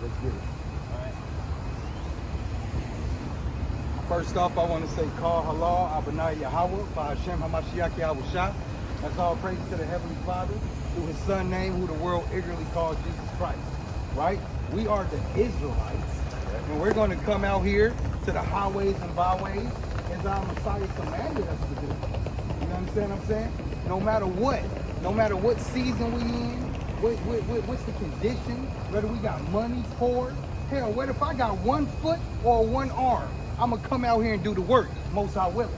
Let's get it. First off, I want to say, Kal Halal, Abunai Yahweh, Ba'Hashem HaMashiach Yahushua. That's all praise to the Heavenly Father, through His Son name, who the world eagerly calls Jesus Christ. Right? We are the Israelites, and we're going to come out here to the highways and byways as our Messiah commanded us to do. You understand what I'm saying? No matter what season we in, what's the condition, whether we got money, poor, hell, what if I got 1 foot or 1 arm? I'm going to come out here and do the work, most I will,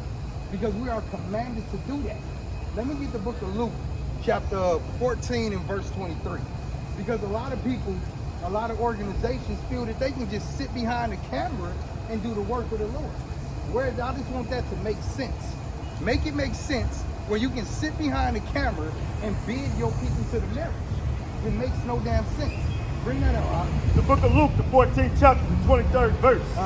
because we are commanded to do that. Let me get the book of Luke, chapter 14 and verse 23. Because a lot of people, a lot of organizations feel that they can just sit behind the camera and do the work of the Lord. Whereas I just want that to make sense. Make it make sense where you can sit behind the camera and bid your people to the marriage. It makes no damn sense. Bring that out. The book of Luke, the 14th chapter, the 23rd verse.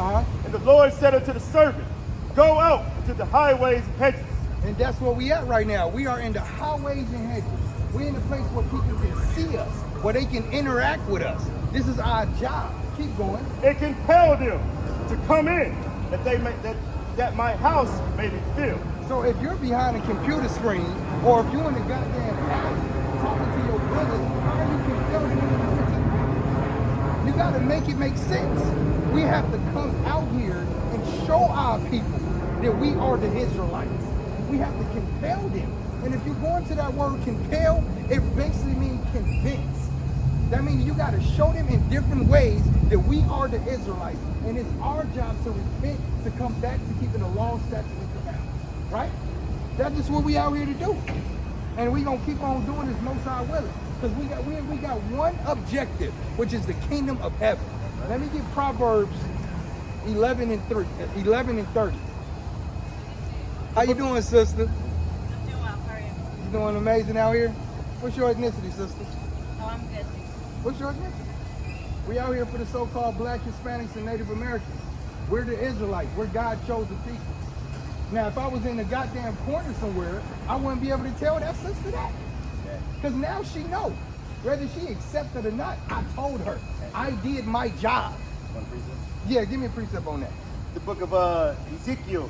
And the Lord said unto the servant, go out into the highways and hedges. And that's where we at right now. We are in the highways and hedges. We're in the place where people can see us, where they can interact with us. This is our job. Keep going. It compel them to come in, that my house may be filled. So if you're behind a computer screen, or if you're in the goddamn house talking to your brothers, how are you compelling them to come into the house? You gotta make it make sense. We have to come out here and show our people that we are the Israelites. We have to compel them. And if you go into that word compel, it basically means convince. That means you got to show them in different ways that we are the Israelites. And it's our job to repent, to come back to keeping the law, statutes, and commandments. Right? That's just what we out here to do. And we're going to keep on doing this most high willing. Because we got one objective, which is the kingdom of heaven. Let me get Proverbs 11 and 30. How you doing, sister? I'm doing well. How are you? You doing amazing out here? What's your ethnicity, sister? Oh, I'm good. What's your ethnicity? We out here for the so-called Black, Hispanics, and Native Americans. We're the Israelites. We're God's chosen people. Now, if I was in the goddamn corner somewhere, I wouldn't be able to tell that sister that. Because now she knows. Whether she accepts it or not, I told her. I did my job. One precept? Yeah, give me a precept on that. The book of Ezekiel.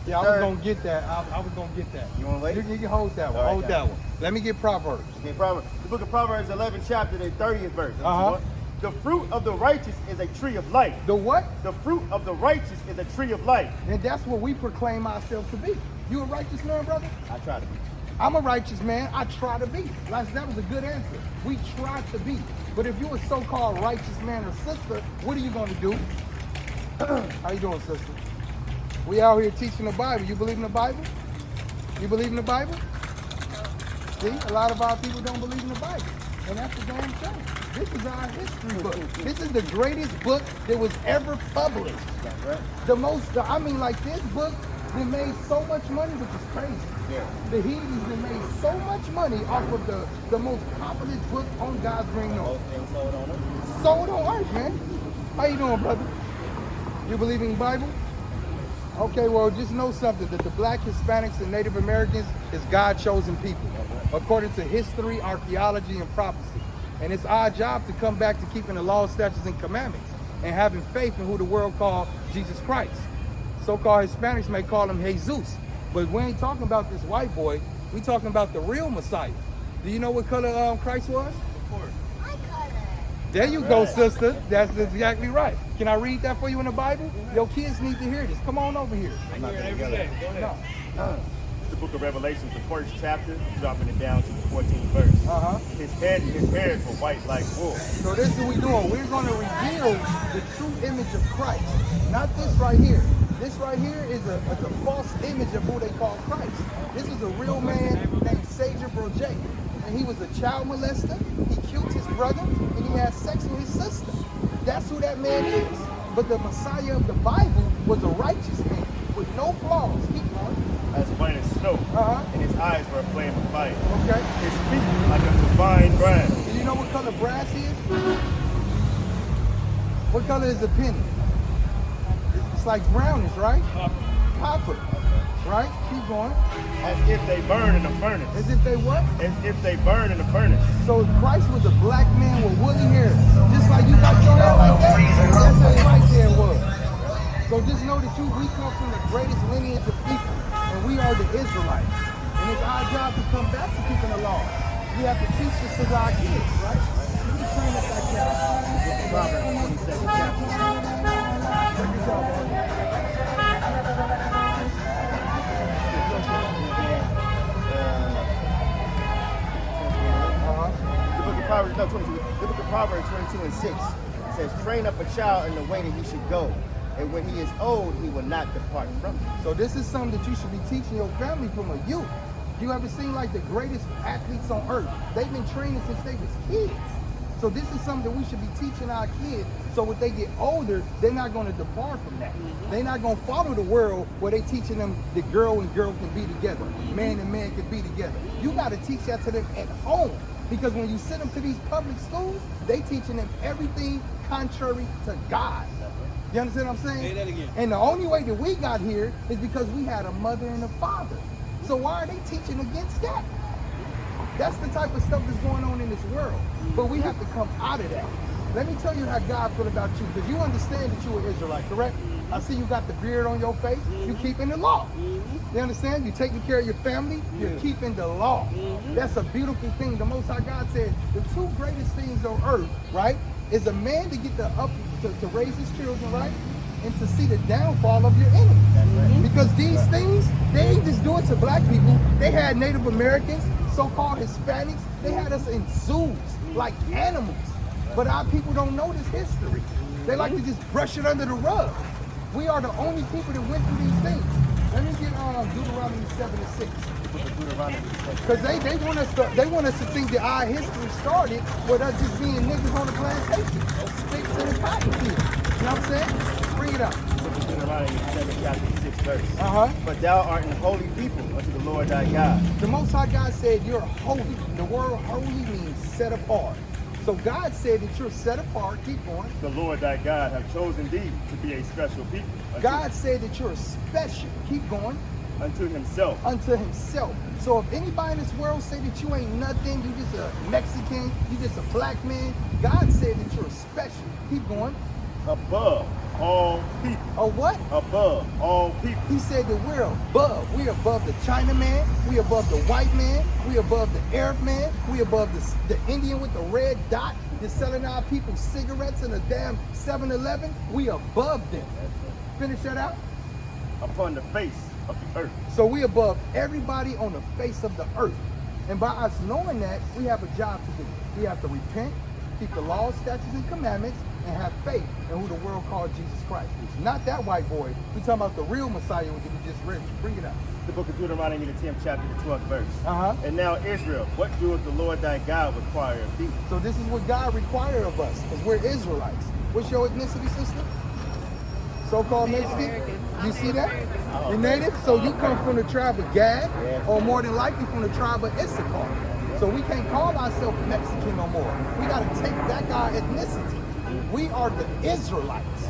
Yeah, I was going to get that. I was going to get that. You want to wait? You can hold that one. All right, Hold that one. Let me get Proverbs. Okay, Proverbs. The book of Proverbs, 11th chapter, the 30th verse. Uh-huh. The fruit of the righteous is a tree of life. The what? The fruit of the righteous is a tree of life. And that's what we proclaim ourselves to be. You a righteous man, brother? I try to be. I'm a righteous man. I try to be. That was a good answer. We try to be. But if you're a so-called righteous man or sister, what are you going to do? How you doing, sister? We out here teaching the Bible. You believe in the Bible? You believe in the Bible? See, a lot of our people don't believe in the Bible. And that's the damn shame. This is our history book. This is the greatest book that was ever published. That's right. This book, they made so much money, which is crazy. Yeah. The Hebrews, they made so much money off of the most popular book on God's green earth. Most things sold on it. Sold on earth, man. How you doing, brother? You believe in the Bible? Okay, well, just know something, that the Black, Hispanics, and Native Americans is God's chosen people, according to history, archaeology, and prophecy. And it's our job to come back to keeping the law, statutes, and commandments, and having faith in who the world called Jesus Christ. So-called Hispanics may call him Jesus, but we ain't talking about this white boy. We talking about the real Messiah. Do you know what color Christ was? Of course. There you go, sister. That's exactly right. Can I read that for you in the Bible? Your kids need to hear this. Come on over here. I hear it every day. Go ahead. No. The book of Revelation, the first chapter, dropping it down to the 14th verse. Uh-huh. His hairs were white like wool. So this is what we're doing. We're going to reveal the true image of Christ. Not this right here. This right here is a false image of who they call Christ. This is a real man named Sager Broje. And he was a child molester. He killed his brother, and he had sex with his sister. That's who that man is. But the Messiah of the Bible was a righteous man with no flaws. Keep going. As white as snow, Uh-huh. and his eyes were a flame of fire. Okay. His feet like unto fine brass. Do you know what color brass is? What color is the penny? It's like brownish, right? Copper. Right? Keep going. As if they burn in a furnace. As if they what? As if they burn in a furnace. So Christ was a black man with woolly hair. Just like you got your hair like just know that we come from the greatest lineage of people, and we are the Israelites. And it's our job to come back to keeping the law. We have to teach this to our kids, right? We can train us like that. Proverbs 22nd chapter. Check this out, man. The book of Proverbs 22 and 6 says, train up a child in the way that he should go, and when he is old, he will not depart from it. So this is something that you should be teaching your family from a youth. You ever seen like the greatest athletes on earth? They've been training since they was kids. So this is something that we should be teaching our kids, so when they get older, they're not going to depart from that. They're not going to follow the world where they teaching them that girl and girl can be together, man and man can be together. You got to teach that to them at home, because when you send them to these public schools, they teaching them everything contrary to God. You understand what I'm saying? Say that again. And the only way that we got here is because we had a mother and a father. So why are they teaching against that? That's the type of stuff that's going on in this world. But we have to come out of that. Let me tell you how God feel about you, because you understand that you are Israelite, correct? I see you got the beard on your face. You keeping the law. You understand? You're taking care of your family. You're keeping the law. That's a beautiful thing. The Most High God said the two greatest things on earth, right, is a man to get to raise his children, right, and to see the downfall of your enemies. Because these things, they ain't just do it to black people. They had Native Americans, so-called Hispanics. They had us in zoos like animals. But our people don't know this history. They like to just brush it under the rug. We are the only people that went through these things. Let me get Deuteronomy 7 and 6. Because they want us to think that our history started with us just being niggas on the plantation, sticks in the cotton field. You know what I'm saying? Bring it up. Deuteronomy 7 chapter 6 verse. But thou art an holy people unto the Lord thy God. The Most High God said you're holy. The word holy means set apart. So God said that you're set apart. Keep going. The Lord thy God hath chosen thee to be a special people. God said that you're special. Keep going. Unto himself. Unto himself. So if anybody in this world say that you ain't nothing, you just a Mexican, you just a black man, God said that you're special. Keep going. Above all people. A what? Above all people. He said that we're above. We're above the Chinaman. We're above the white man. We're above the Arab man. We're above the Indian with the red dot that's selling our people cigarettes in a damn 7-Eleven. We above them. Finish that out. Upon the face of the earth. So we above everybody on the face of the earth. And by us knowing that, we have a job to do. We have to repent, keep the laws, statutes, and commandments, and have faith in who the world called Jesus Christ. Not that white boy. We're talking about the real Messiah that we just read. Bring it up. The book of Deuteronomy, the 10th chapter, the 12th verse. And now Israel, what doeth the Lord thy God require of thee? So this is what God required of us, because we're Israelites. What's your ethnicity, sister? So-called Mexican? You see that? You're native? So you come from the tribe of Gad, or more than likely from the tribe of Issachar. So we can't call ourselves Mexican no more. We got to take back our ethnicity. We are the Israelites.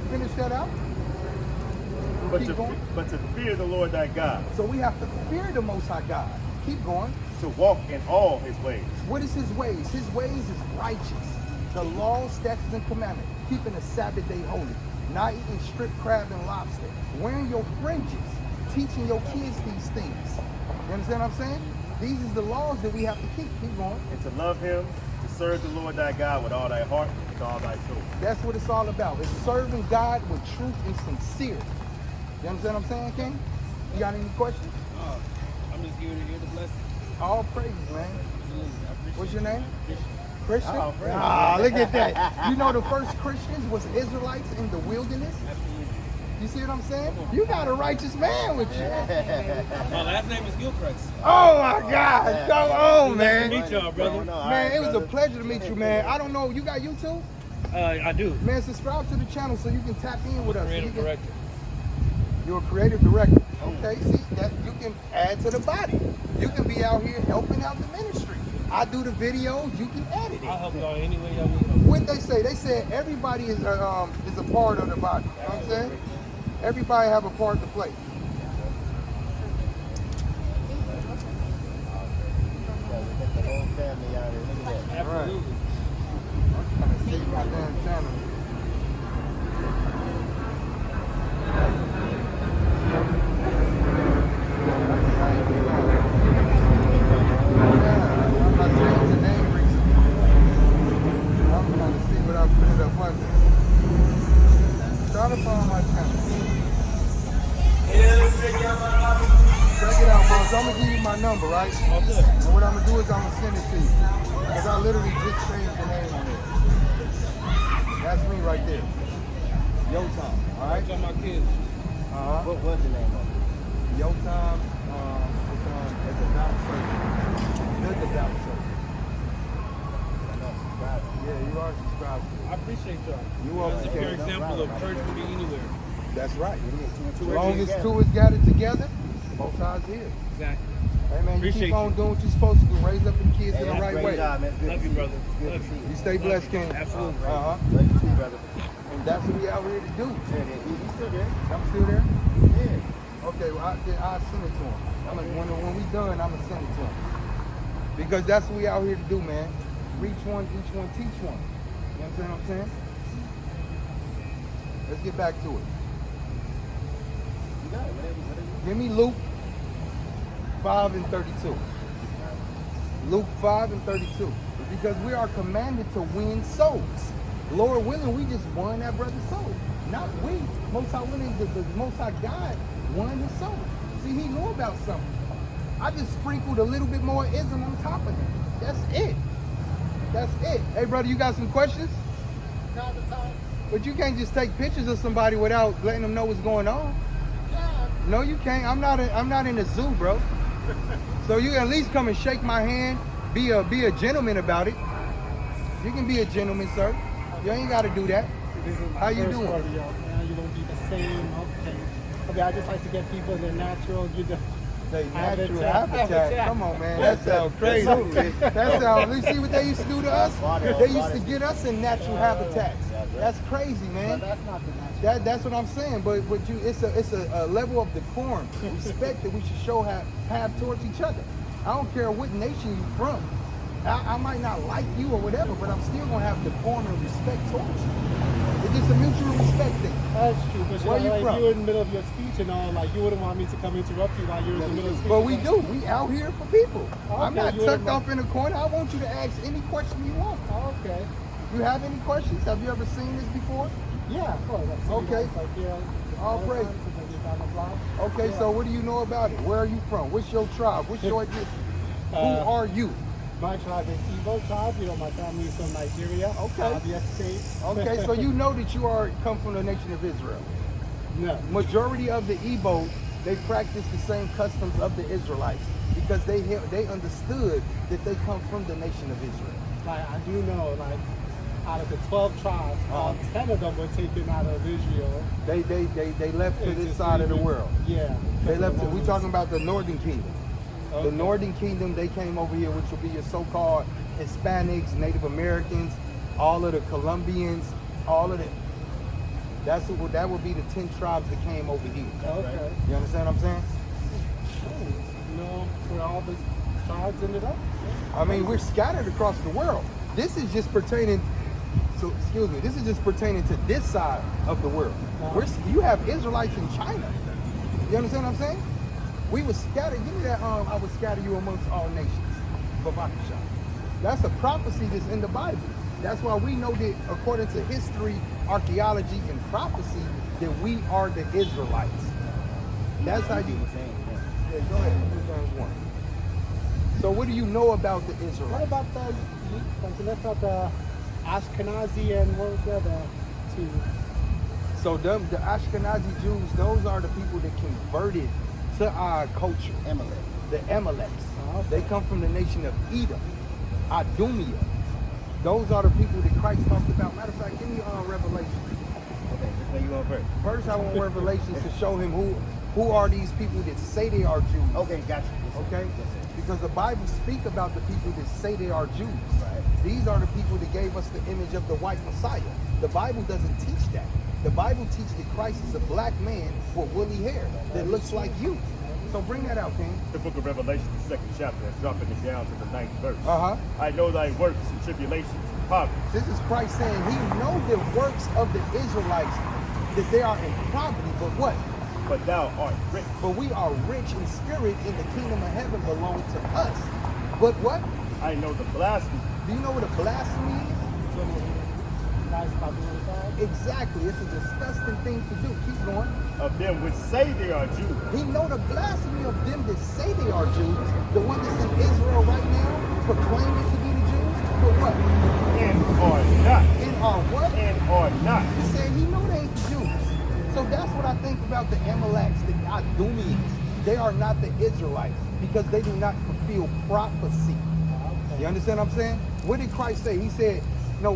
Finish that out. But to fear the Lord thy God. So we have to fear the Most High God. Keep going. To walk in all his ways. What is his ways? His ways is righteous. The law, statutes, and commandments. Keeping the Sabbath day holy. Not eating strip crab and lobster. Wearing your fringes. Teaching your kids these things. You understand what I'm saying? These is the laws that we have to keep. Keep going. And to love him, to serve the Lord thy God with all thy heart, with all thy soul. That's what it's all about. It's serving God with truth and sincerity. You understand what I'm saying, King? You got any questions? I'm just giving you the blessing. All praises, man. What's your name? Christian? Oh, Look at that. You know the first Christians was Israelites in the wilderness? You see what I'm saying? You got a righteous man with you. My last name is Gilchrist. Oh my God. Come on, man. Nice to meet y'all, brother. Man, it was a pleasure to meet you, man. I don't know, you got YouTube? I do. Man, subscribe to the channel so you can tap in with us. Creative director. You're a creative director. Okay, see, that you can add to the body. You can be out here helping out the ministry. I do the videos, you can edit it. I'll help y'all any way y'all need help. What they say? They said everybody is a part of the body. You know what I'm saying? Everybody have a part to play. The whole family out here. Look at that. Absolutely. I'm trying to see my damn channel. number, right? All good. And what I'm gonna do is I'm gonna send it to you. Because I literally just changed the name on it. That's me right there. Yo Time, all right? Tell my kids. Uh-huh. What was the name of it? Yo Time, it's a Dallas Circle. Good to Dallas Circle. I'm not subscribed. Yeah, you are subscribed to I appreciate y'all. You are That's a okay. pure example of church can be anywhere. it. That's right. Two As long as together. two is gathered together, both sides here. Exactly. Hey man, you Appreciate keep on you. doing what you're supposed to do. Raise up them kids Hey, in the that's right great way. job, man. It's good Love to you, see brother. It's good Love to see You you. stay blessed, King. Absolutely. Uh-huh. Love you too, brother. And that's what we out here to do. Yeah, you still there? I'm still there? Yeah. Okay, well, I'll send it to him. When we done, I'm going to send it to him. Because that's what we out here to do, man. Reach one, teach one, teach one. You understand what I'm saying? Let's get back to it. You got it. Whatever. Give me Luke 5 and 32. Luke 5 and 32. Because we are commanded to win souls. Lord willing, we just won that brother's soul. Not we. Most High willing, the Most High God won his soul. See, he knew about something. I just sprinkled a little bit more ism on top of it. That's it. That's it. Hey, brother, you got some questions? But you can't just take pictures of somebody without letting them know what's going on. No, you can't. I'm not in the zoo, bro. So you at least come and shake my hand. Be a gentleman about it. You can be a gentleman, sir. You ain't got to do that. This is my How you first doing? rodeo. Now you won't be the same. Okay, I just like to get people in their natural, They natural Habitat. habitat. Come on, man. That sounds crazy. That sounds. You see what they used to do to us? They used to get us in natural habitats. That's crazy, But man. that's not the natural. That's what I'm saying. But it's a level of decorum, respect that we should have towards each other. I don't care what nation you from. I might not like you or whatever, but I'm still gonna have decorum and respect towards you. It's just a mutual respect thing. That's true. But Where you like from? you're in the middle of your speech and all, like you wouldn't want me to come interrupt you while you're in the middle of speech. But we do. We out here for people. I'm Okay, not you tucked wouldn't off in a corner. I want you to ask any question you want. Okay. You have any questions? Have you ever seen this before? Yeah, of course. I've seen Okay. you guys, like here. All the praise. time, since you're down the block. Okay, Yeah. so what do you know about it? Where are you from? What's your tribe? What's your ethnicity? Who are you? My tribe is Igbo tribe. My family is from Nigeria. Okay. Abia State. Okay, so you know that you come from the nation of Israel. No. Majority of the Igbo, they practice the same customs of the Israelites because they understood that they come from the nation of Israel. Like I do know, like out of the 12 tribes, 10 of them were taken out of Israel. They left to It's this just side of the really- world. Yeah. They left. We Romans. talking about the Northern Kingdom. Okay. The Northern Kingdom, they came over here, which will be your so-called Hispanics, Native Americans, all of the Colombians, all of them. That would be the 10 tribes that came over here. Okay. You understand what I'm saying? You know where all the tribes ended up? I mean, we're scattered across the world. This is just pertaining. So, excuse me. This is just pertaining to this side of the world. You have Israelites in China. You understand what I'm saying? We were scattered. Give me that. I would scatter you amongst all nations. Babakasha. That's a prophecy that's in the Bible. That's why we know that according to history, archaeology, and prophecy, that we are the Israelites. That's how you. Yeah, go ahead. James 1. So what do you know about the What Israelites? about the, let's talk the Ashkenazi and what was the other two? So the Ashkenazi Jews, those are the people that converted to our culture. Amalek. The Amaleks. Oh, okay. They come from the nation of Edom, Idumea. Those are the people that Christ talked about. Matter of fact, give me Revelation. Okay, this way you going first. First, I want Revelations to show him who are these people that say they are Jews. Okay, got you. Yes, sir. Okay? Yes, sir. Because the Bible speak about the people that say they are Jews. Right. These are the people that gave us the image of the white Messiah. The Bible doesn't teach that. The Bible teaches that Christ is a black man with woolly hair that looks like you. So bring that out, King. The book of Revelation, the 2nd chapter, dropping it down to the 9th verse. Uh-huh. I know thy works and tribulations, poverty. This is Christ saying he knows the works of the Israelites, that they are in poverty, but what? But thou art rich. But we are rich in spirit, in the kingdom of heaven belong to us. But what? I know the blasphemy. Do you know what a blasphemy is? That's not the word of God. Exactly. It's a disgusting thing to do. Keep going. Of them which say they are Jews, He know the blasphemy of them that say they are Jews, the one that's in Israel right now, proclaiming to be the Jews, but what? and are not, And are what? and are not. He said he know they ain't the Jews. So that's what I think about the Amaleks, the Idumeans. They are not the Israelites because they do not fulfill prophecy. You understand what I'm saying? What did Christ say? He said, no,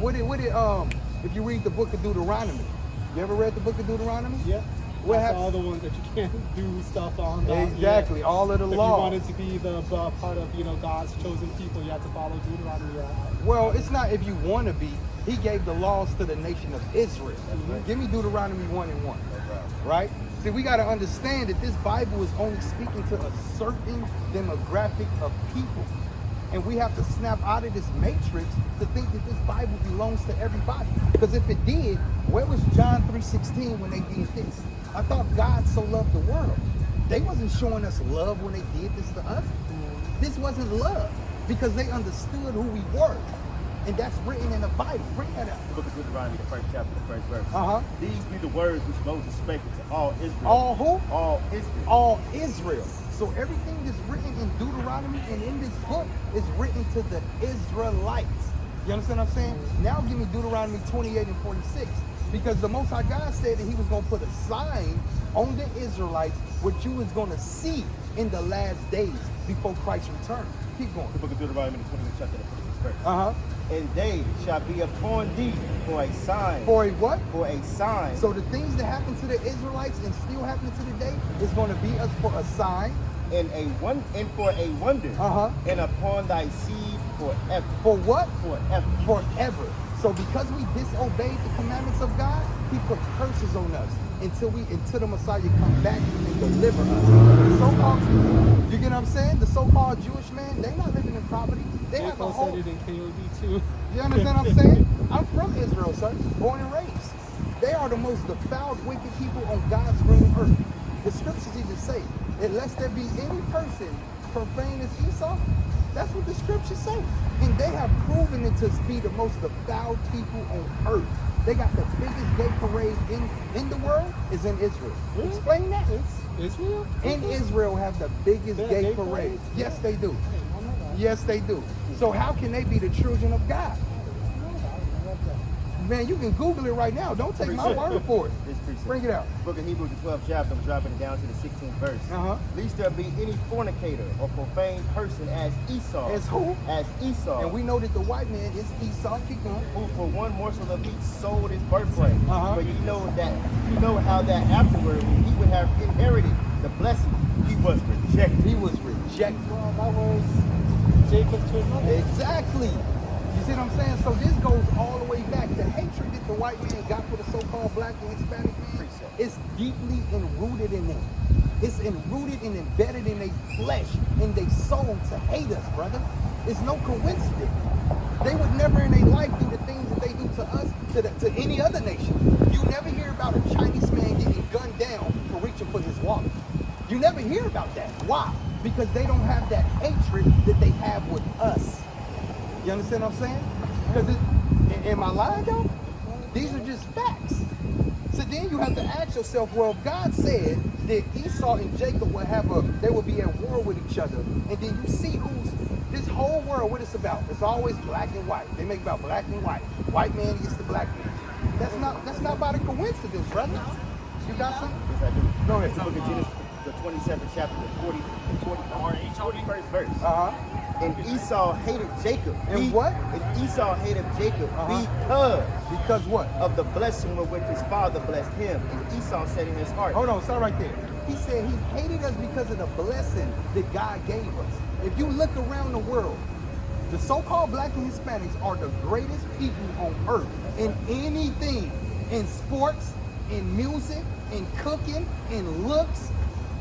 if you read the book of Deuteronomy, you ever read the book of Deuteronomy? Yeah. What That's happened? all the ones that you can't do stuff on. Exactly, Yeah. all of the If law. you wanted to be the part of God's chosen people, you had to follow Deuteronomy. Yeah. Well, it's not if you want to be. He gave the laws to the nation of Israel. right. Give me Deuteronomy 1:1. Right? See, we got to understand that this Bible is only speaking to a certain demographic of people. And we have to snap out of this matrix to think that this Bible belongs to everybody. Because if it did, where was John 3:16 when they did this? I thought God so loved the world. They wasn't showing us love when they did this to us. This wasn't love because they understood who we were. And that's written in the Bible. Bring that out. The book of Deuteronomy, the first chapter, the first verse. Uh-huh. These be the words which Moses spake to all Israel. All who? All Israel. All Israel. So everything that's written in Deuteronomy and in this book is written to the Israelites. You understand what I'm saying? Now give me Deuteronomy 28 and 46. Because the Most High God said that he was going to put a sign on the Israelites, what you was going to see in the last days before Christ's return. Keep going. The book of Deuteronomy, the 26th chapter, the 46th verse. Uh-huh. And they shall be upon thee for a sign. For a what? For a sign. So the things that happened to the Israelites and still happening to today is going to be us for a sign. and for a wonder. Uh-huh. And upon thy seed forever. For what? Forever. Forever. So because we disobeyed the commandments of God, he put curses on us until the Messiah come back and deliver us. The so-called, you get what I'm saying? The so-called Jewish man, they not living in poverty. They have a Jacob whole, said it in KOD too. you understand what I'm saying? I'm from Israel, sir, born and raised. They are the most defiled, wicked people on God's green earth. The scriptures even say, unless there be any person profane as Esau, that's what the scriptures say. And they have proven it to be the most defiled people on earth. They got the biggest gay parade in the world is in Israel. Really? Explain that. It's Israel? In Israel have the biggest They have gay gay parade. parades? Yes, they do. Hey, I know that. Yes, they do. So how can they be the children of God? Man, you can Google it right now. Don't take my word for it. This precept. Bring it out. Book of Hebrews, the 12th chapter, I'm dropping it down to the 16th verse. Uh-huh. Lest there be any fornicator or profane person as Esau. As who? As Esau. And we know that the white man is Esau. Keep going. who for one morsel of meat sold his birthright. Uh-huh. But you know how that afterward, when he would have inherited the blessing, he was rejected. He was rejected. Well, that was Jacob's twin brother. Exactly. You see what I'm saying? So this goes all the way back. The hatred that the white man got for the so-called black and Hispanic man is deeply enrooted in them. It's enrooted and embedded in their flesh, in their soul to hate us, brother. It's no coincidence. They would never in their life do the things that they do to us, to any other nation. You never hear about a Chinese man getting gunned down for reaching for his wallet. You never hear about that. Why? Because they don't have that hatred that they have with us. You understand what I'm saying? Because am I lying though? These are just facts. So then you have to ask yourself, well, if God said that Esau and Jacob they will be at war with each other, and then you see this whole world, what it's about. It's always black and white. They make about black and white. White man against the black man. That's not by the coincidence, brother. You got something? Yes, I do. Go ahead. It's the book of Genesis, the 27th chapter, the 41st verse. Uh-huh. And Esau hated Jacob. And what? And Esau hated Jacob Uh-huh. Because what? of the blessing with which his father blessed him. And Esau said in his heart, Hold on, stop right there. He said he hated us because of the blessing that God gave us. If you look around the world, the so-called black and Hispanics are the greatest people on earth in anything. In sports, in music, in cooking, in looks.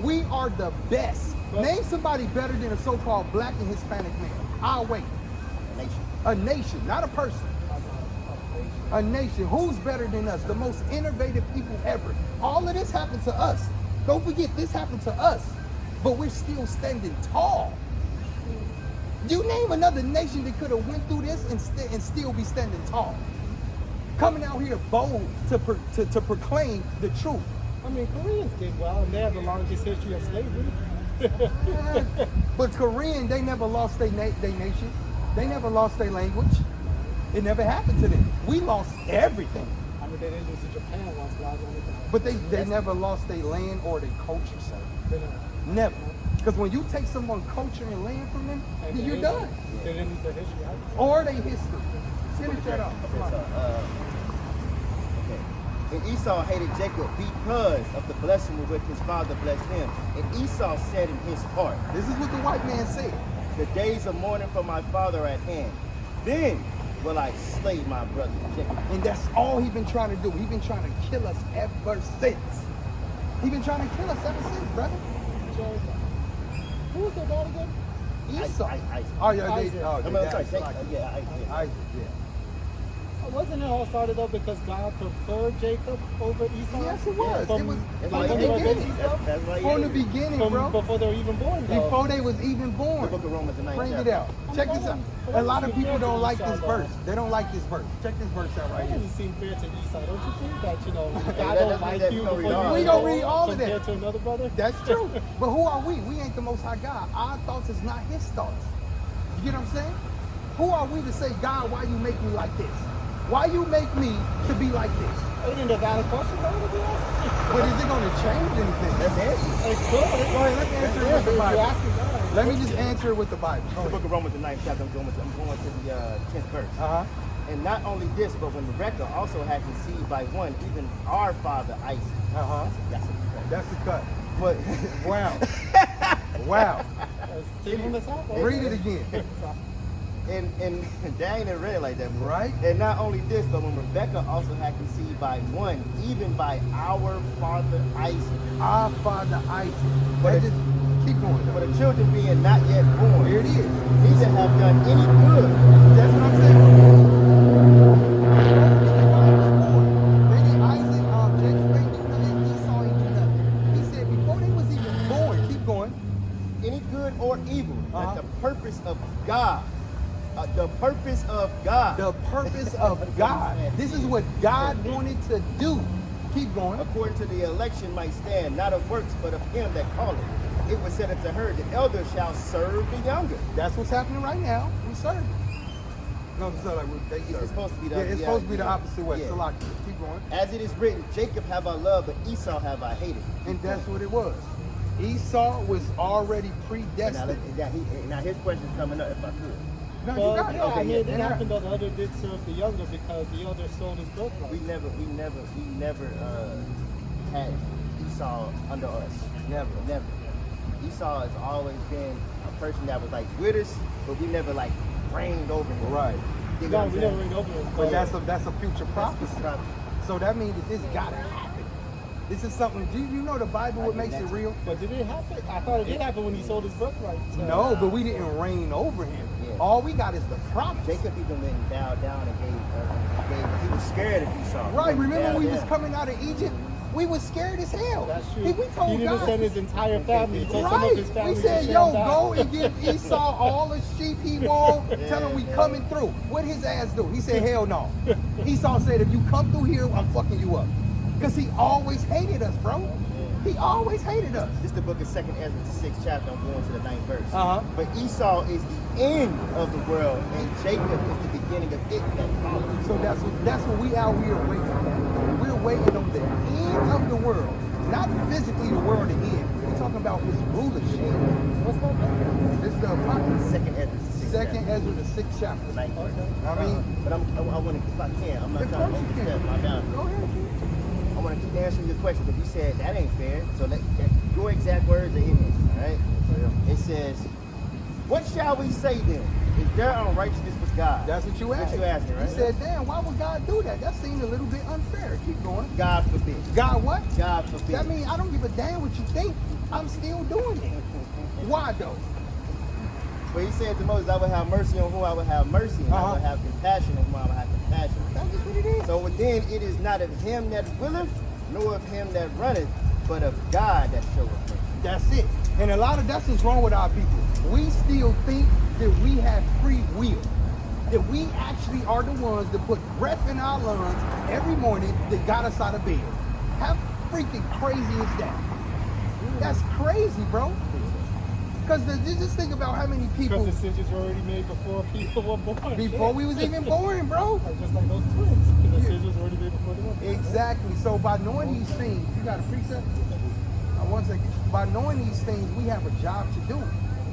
We are the best. Name somebody better than a so-called black and Hispanic man. I'll wait. a nation. A nation, not a person. A nation. Who's better than us? The most innovative people ever. All of this happened to us. Don't forget, this happened to us. But we're still standing tall. You name another nation that could have went through this and still be standing tall. coming out here bold to proclaim the truth. I mean, Koreans did well, and they have the longest history of slavery. But Korean, they never lost their nation. They never lost their language. It never happened to them. We lost everything. I mean, they didn't lose to Japan once, but I was only But they never lost their land or their culture, sir. Never. Because when you take someone's culture and land from them, then you're done. They didn't lose their history. Or their history. Finish that off. Okay, so, okay. And Esau hated Jacob because of the blessing with which his father blessed him. And Esau said in his heart, This is what the white man said. the days of mourning for my father are at hand. Then will I slay my brother Jacob. And that's all he's been trying to do. He's been trying to kill us ever since. He's been trying to kill us ever since, brother. Who was their dad again? Esau. Isaac. Oh, yeah, Isaac. they, oh, I mean, they I'm sorry, died. Jacob. Yeah, Isaac. Isaac, yeah. Wasn't it all started though because God preferred Jacob over Esau? Yes, it was. From, It was That's from why the he hated beginning. him. That's why he From the hated him. beginning, from bro. before they were even born though. Before they was even born. The book of Romans, the 9th Bring it chapter. out. Check this out. A lot of people don't like this verse. They don't like this verse. Check this verse out right That here. doesn't seem fair to Esau, don't you think? That, you know, that God don't doesn't like mean you that we before don't you read all. go We gonna read all of that. compared to another brother? That's true. But who are we? We ain't the Most High God. Our thoughts is not His thoughts. You get what I'm saying? Who are we to say, God, why you make me like this? Why you make me to be like this? Isn't a valid question though to be asked? But is it going to change anything? That's it. It's good. Go ahead, let me answer it with the You're Bible. asking God. Let me just answer it with the Bible. Go The book ahead. of Romans, the 9th chapter. I'm going to the 10th verse. Uh-huh. And not only this, but when Rebekah also had conceived by one, even our father Isaac. Uh-huh. That's it. That's the cut. But Wow. Wow. Steven this out. Read it again. and they ain't never read it like that, bro. Right. And not only this, but when Rebekah also had conceived by one, even by our father Isaac. Our father Isaac. But That just keep going. For the children being not yet born, Here it is. neither have done any good. That's what I'm saying. Baby Isaac, Jacob ain't do nothing. Esau ain't do nothing. He said before they was even born, keep going. Any good or evil, Uh-huh. that the purpose of God, the purpose of God, The purpose of God. This is what God wanted to do. Keep going. according to the election might stand, not of works, but of him that calleth. It was said unto her, the elder shall serve the younger. That's what's happening right now. We serve. No, it's not like they It's serve. supposed to be the Yeah, it's supposed to be the yeah. opposite way. Yeah. So like, keep going. As it is written, Jacob have I loved, but Esau have I hated. And that's what it was. Esau was already Now, predestined. now his question's coming up, if I could. No, you Well, got it. yeah, I mean, it didn't And happen though. The elder did serve the younger because the elder sold his birthright. We never had Esau under us. Never. Never. Esau has always been a person that was like with us, but we never like reigned over him. Right. You know No, what I'm we saying? never read over him. But that's a future That's prophecy. prophecy. So that means that this gotta happen. This is something. Do you know the Bible? What makes it real? But did it happen? I thought it did happen when he sold his birthright. So- No, but we didn't reign over him. Yeah. All we got is the promise. Jacob even went and bowed down and gave. He was scared of Esau. He Right. went and Remember bowed when we was down. coming out of Egypt? We was scared as hell. That's true. We told He didn't God. send his entire family. He told some Right. of his family We to said, stand yo, back. go and give Esau all the sheep he want. Tell him we Yeah. coming through. What his ass do? He said, hell no. Esau said, if you come through here, I'm fucking you up. Because he always hated us, bro. He always hated us. This is the book of 2nd Ezra, the 6th chapter. I'm going to the 9th verse. Uh-huh. But Esau is the end of the world, and Jacob is the beginning of it that follows. So that's what we out here waiting for. We're waiting on the end of the world. Not physically the world to end. We're talking about his rulership. What's that mean? This is the apocalypse. 2nd Ezra, the 6th Second chapter. Ezra, the 6th chapter. The 9th verse. I mean, But I want to, if I can, I'm not of trying to course you overstep can. my boundaries. Go ahead, kid. I want to keep answering your question, but you said that ain't fair. So your exact words are in here, all right? It says, what shall we say then? Is there unrighteousness with God? That's what you That's asked. what you asking, right? You said, damn, why would God do that? That seemed a little bit unfair. Keep going. God forbid. God what? God forbid. That means I don't give a damn what you think. I'm still doing it. Why though? But he said to Moses, I will have mercy on whom I will have mercy, and I Uh-huh. will have compassion on whom I will have compassion. That's just what it is. So then it is not of him that willeth, nor of him that runneth, but of God that showeth mercy. That's it. And a lot of that's what's wrong with our people. We still think that we have free will. that we actually are the ones that put breath in our lungs every morning that got us out of bed. How freaking crazy is that? That's crazy, bro. Because just think about how many people Because decisions were already made before people were born. before we was even born, bro. Just like those twins. The decisions were already made before they were born. Exactly. So by knowing these things, you got a precept? One second. By knowing these things, we have a job to do.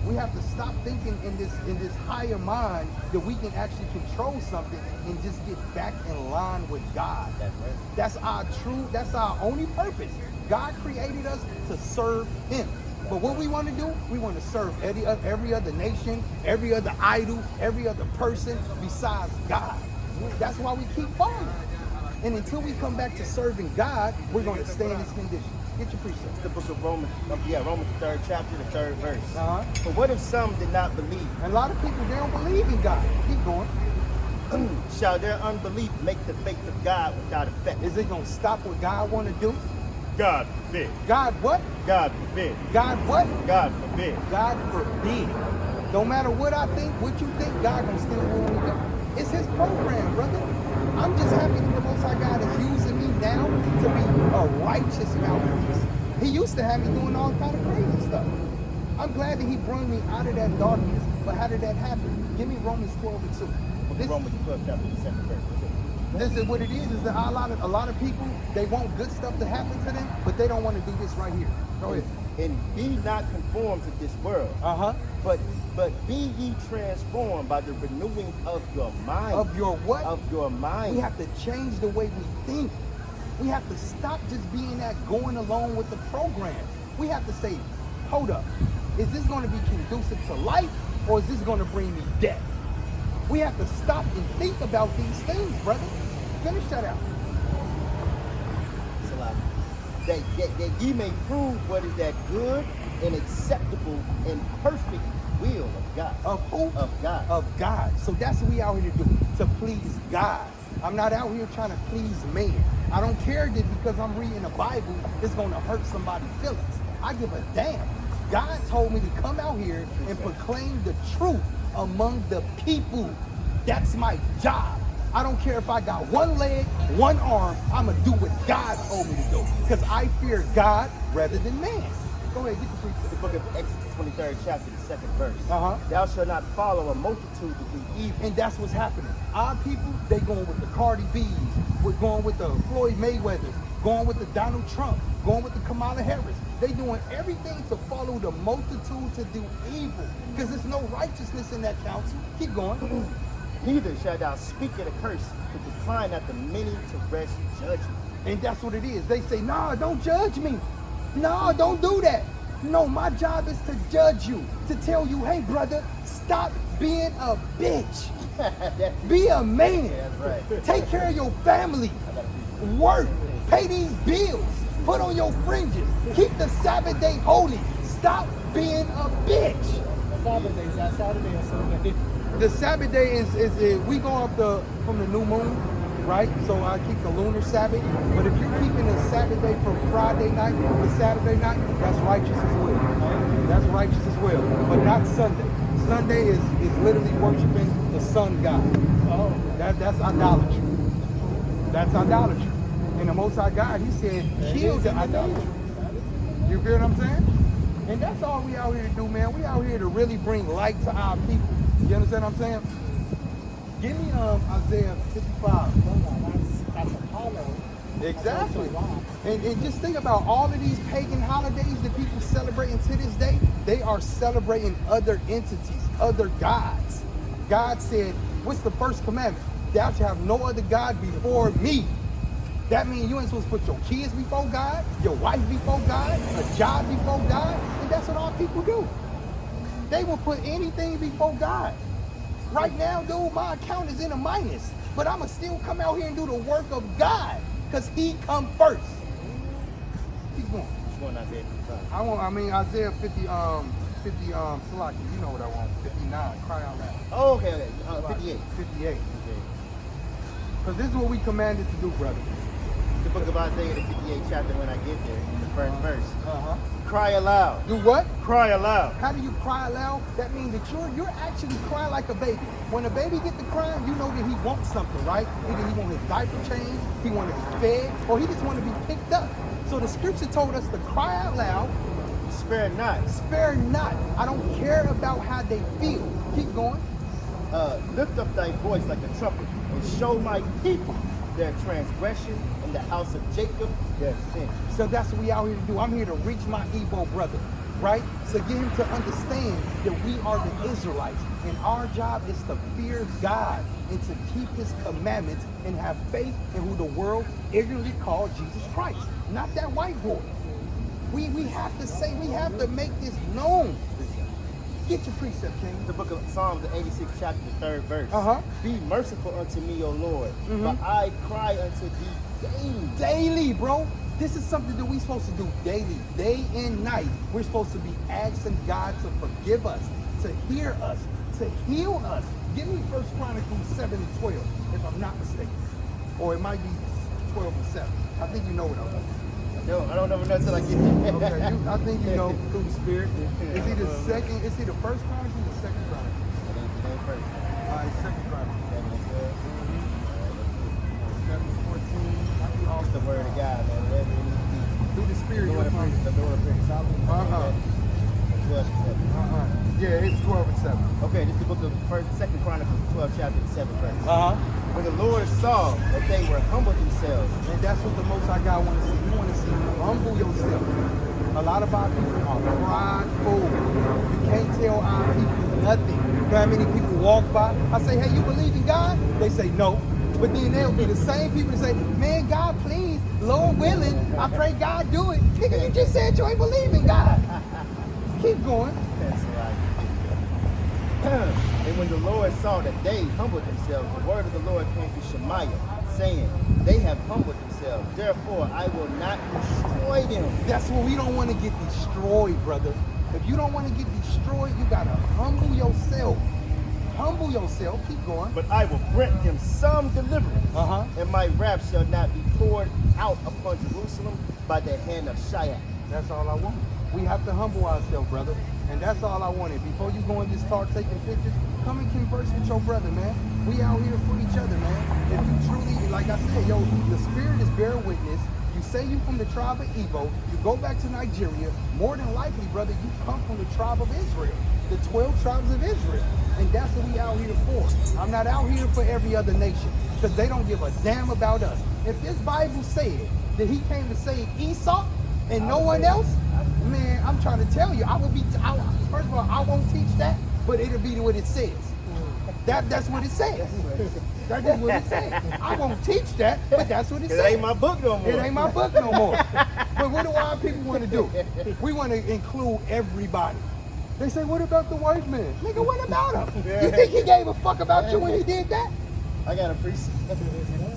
We have to stop thinking in this higher mind that we can actually control something and just get back in line with God. That's right. That's our only purpose. God created us to serve Him. But what we want to do, we want to serve every other nation, every other idol, every other person besides God. That's why we keep falling. And until we come back to serving God, we're going to stay in this condition. Get your precepts. The book of Romans, Romans 3rd chapter, the 3rd verse. Uh-huh. But what if some did not believe? And a lot of people, they don't believe in God. Keep going. Shall their unbelief make the faith of God without effect? Is it going to stop what God want to do? God forbid. God what? God forbid. God what? God forbid. God forbid. No matter what I think, what you think, God gonna still want to do. It's His program, brother. I'm just happy that the Most High God is using me now to be a righteous mouthpiece. He used to have me doing all kind of crazy stuff. I'm glad that He brought me out of that darkness. But how did that happen? Give me Romans 12:2. This, Romans 12 chapter, the 2nd verse. this is what it is that a lot of people, they want good stuff to happen to them, but they don't want to do this right here. Go ahead. And be not conformed to this world, Uh-huh. but be ye transformed by the renewing of your mind. Of your what? Of your mind. We have to change the way we think. We have to stop just being that going along with the program. We have to say, hold up, is this going to be conducive to life or is this going to bring me death? We have to stop and think about these things, brother. Finish that out. It's a lot. That ye may prove what is that good and acceptable and perfect will of God. Of who? Of God. Of God. So that's what we out here to do, to please God. I'm not out here trying to please man. I don't care that because I'm reading the Bible, it's going to hurt somebody's feelings. I give a damn. God told me to come out here and proclaim the truth among the people. That's my job. I don't care if I got one leg, one arm, I'm going to do what God told me to do. Because I fear God rather than man. Go ahead, get the precept. The book of Exodus 23rd chapter, the 2nd verse. Uh-huh. Thou shalt not follow a multitude to do evil. And that's what's happening. Our people, they going with the Cardi B's, we're going with the Floyd Mayweathers, going with the Donald Trump, going with the Kamala Harris. They doing everything to follow the multitude to do evil. Because there's no righteousness in that council. Keep going. Neither shalt thou speak at a curse to decline at the many to rest judgment. And that's what it is. They say, nah, don't judge me. No, don't do that. No, my job is to judge you, to tell you, hey, brother, stop being a bitch. Be a man. That's right. Take care of your family. Work. Pay these bills. Put on your fringes. Keep the Sabbath day holy. Stop being a bitch. Sabbath day, is that Saturday or Sunday? The Sabbath day is we go up from the new moon, right? So I keep the lunar Sabbath. But if you're keeping the Sabbath day from Friday night to Saturday night, that's righteous as well. That's righteous as well. But not Sunday. Sunday is literally worshiping the sun god. Oh. That's idolatry. That's idolatry. And the Most High God, He said, kill the idolatry. You feel what I'm saying? And that's all we out here to do, man. We out here to really bring light to our people. You understand what I'm saying? Give me Isaiah 55. That's Apollo. Exactly. And just think about all of these pagan holidays that people celebrating to this day. They are celebrating other entities, other gods. God said, what's the first commandment? Thou shalt have no other God before me. That means you ain't supposed to put your kids before God, your wife before God, a job before God. And that's what all people do. They will put anything before God. Right now, dude, my account is in a minus. But I'ma still come out here and do the work of God. Because He come first. Keep going. Which one Isaiah 55? Isaiah 50, Salaki, you know what I want. 59, cry out loud. Oh, okay. 58. 58. Because this is what we commanded to do, brother. The book of Isaiah, the 58th chapter, when I get there, the first verse. Uh-huh. Cry aloud. Do what? Cry aloud. How do you cry loud? That means that you're actually crying like a baby. When a baby gets to crying, you know that he wants something, right? Either he wants his diaper changed, he wants to be fed, or he just want to be picked up. So the scripture told us to cry out loud, Spare not. spare not. I don't care about how they feel. Keep going. Lift up thy voice like a trumpet and show my people their transgression and the house of Jacob their sin. So that's what we out here to do. I'm here to reach my Igbo brother, right? So get him to understand that we are the Israelites, and our job is to fear God and to keep his commandments and have faith in who the world ignorantly called Jesus Christ, not that white boy. We have to say, we have to make this known. Get your precept, King. The book of Psalms, the 86th chapter, the 3rd verse. Uh-huh. Be merciful unto me, O Lord, Mhm. for I cry unto thee daily. Daily, bro. This is something that we're supposed to do daily, day and night. We're supposed to be asking God to forgive us, to hear us, to heal us. Give me 1 Chronicles 7 and 12, if I'm not mistaken. Or it might be 12 and 7. I think you know what I'm talking No, I don't know until I get there. about. Okay, I think you know through the Spirit. Is he the second? Is he the first Chronicles or the second Chronicles? It ain't first. All right, second Chronicles. 7 and 12. 7 and 14. I do all It's the word of God, man. Whatever it needs to be. Through the Spirit. The Lord of you'll Praise, find- the Lord of Praise. Solomon. Uh-huh. 12 and 7. Yeah, it's 12 and 7. Okay, this is the book of Second Chronicles, 12 chapter, the 7th verse. Uh-huh. When the Lord saw that they were humbled themselves, And that's what the Most High God want to see. You want to see you humble yourself. A lot of our people are prideful. You can't tell our people nothing. You know how many people walk by? I say, hey, you believe in God? They say, no. But then they'll be the same people that say, man, God, please, Lord willing, I pray God do it. Nigga, you just said you ain't believe in God. Keep going. that's right. And when the Lord saw that they humbled themselves, the word of the Lord came to Shemaiah, saying, they have humbled themselves. Therefore, I will not destroy them. That's what we don't want to get destroyed, brother. If you don't want to get destroyed, you got to humble yourself. Humble yourself. Keep going. But I will grant them some deliverance, Uh-huh. and my wrath shall not be poured out upon Jerusalem by the hand of Shiach. That's all I want. We have to humble ourselves, brother. And that's all I wanted. Before you go and just start taking pictures, come and converse with your brother, man. We out here for each other, man. If you truly, like I said, yo, the Spirit is bearing witness. You say you from the tribe of Igbo. You go back to Nigeria. More than likely, brother, you come from the tribe of Israel. The 12 tribes of Israel. And that's what we out here for. I'm not out here for every other nation. Because they don't give a damn about us. If this Bible said that he came to save Esau and no one else, man, I'm trying to tell you, first of all, I won't teach that, but it'll be what it says. That's what it says. That's just what it says. I won't teach that, but that's what it It says. ain't my book no more. It ain't my book no more. But what do our people want to do? We want to include everybody. They say, what about the white man? Nigga, what about him? You think he gave a fuck about you when he did that? I got a precept.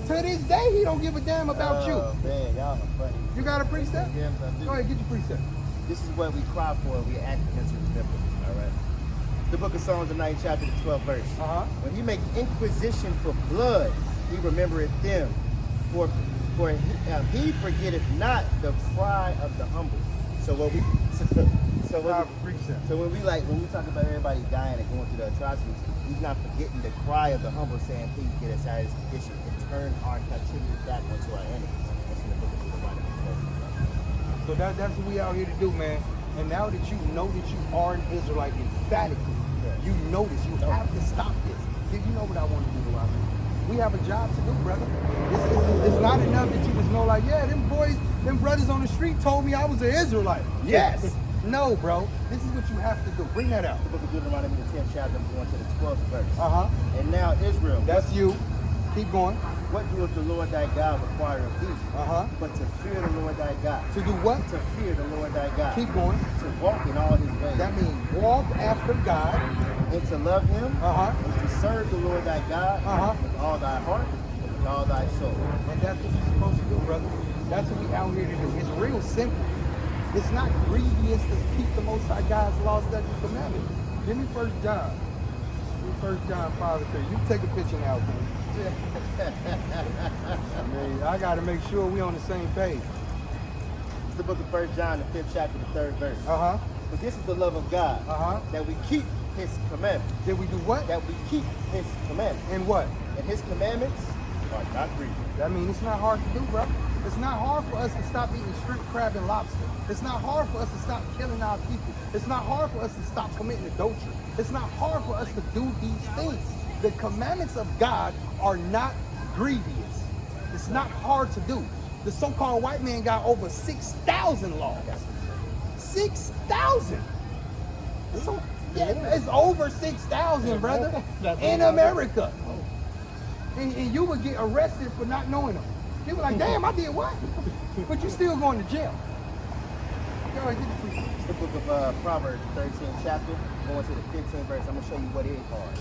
To this day, he don't give a damn about you. Oh, man, y'all are funny. You got a precept? Yes, I do. Go ahead, get your precept. This is what we cry for and we ask for him to remember. All right. The book of Psalms, the 9th chapter, the 12th verse. Uh-huh. When he make inquisition for blood, he remembereth them. For he forgetteth not the cry of the humble. So what we when we talk about everybody dying and going through the atrocities, he's not forgetting the cry of the humble, saying, please get us out of this condition and turn our captivity back onto our enemies. That's in the book of Deuteronomy. So that's what we out here to do, man. And now that you know that you are an Israelite emphatically, you know this. You have to stop this. You know what I want to do around here. We have a job to do, brother. It's not enough that you just know, like, yeah, them brothers on the street told me I was an Israelite. Yes. No, bro. This is what you have to do. Bring that out. The book of Deuteronomy, the 10th chapter, I'm going to the 12th verse. Uh-huh. And now Israel, That's you. Keep going. what doeth the Lord thy God require of thee? Uh-huh. But to fear the Lord thy God. To do what? To fear the Lord thy God. Keep going. To walk in all his ways. That means walk after God. And to love him. Uh-huh. And to serve the Lord thy God Uh-huh. with all thy heart and with all thy soul. And that's what you're supposed to do, brother. That's what we out here to do. It's real simple. It's not grievous to keep the Most High God's laws, statutes, commandments. Give me 1 John. Give me 1 John 5 and 3. You can take a picture now, man. I mean, I got to make sure we on the same page. It's the book of 1 John, the 5th chapter, the 3rd verse. Uh-huh. But this is the love of God, that we keep his commandments. Did we do what? That we keep his commandments. And what? And his commandments Are not grievous. I mean, it's not hard to do, bro. It's not hard for us to stop eating shrimp, crab, and lobster. It's not hard for us to stop killing our people. It's not hard for us to stop committing adultery. It's not hard for us to do these things. The commandments of God are not grievous. It's not hard to do. The so-called white man got over 6,000 laws. 6,000. So, yeah, it's over 6,000, brother, That's in all. America. And you would get arrested for not knowing them. People like, damn, I did what? But you still going to jail. Go ahead, get the preacher. It's the book of Proverbs, 13th chapter, going to the 15th verse. I'm going to show you what is hard.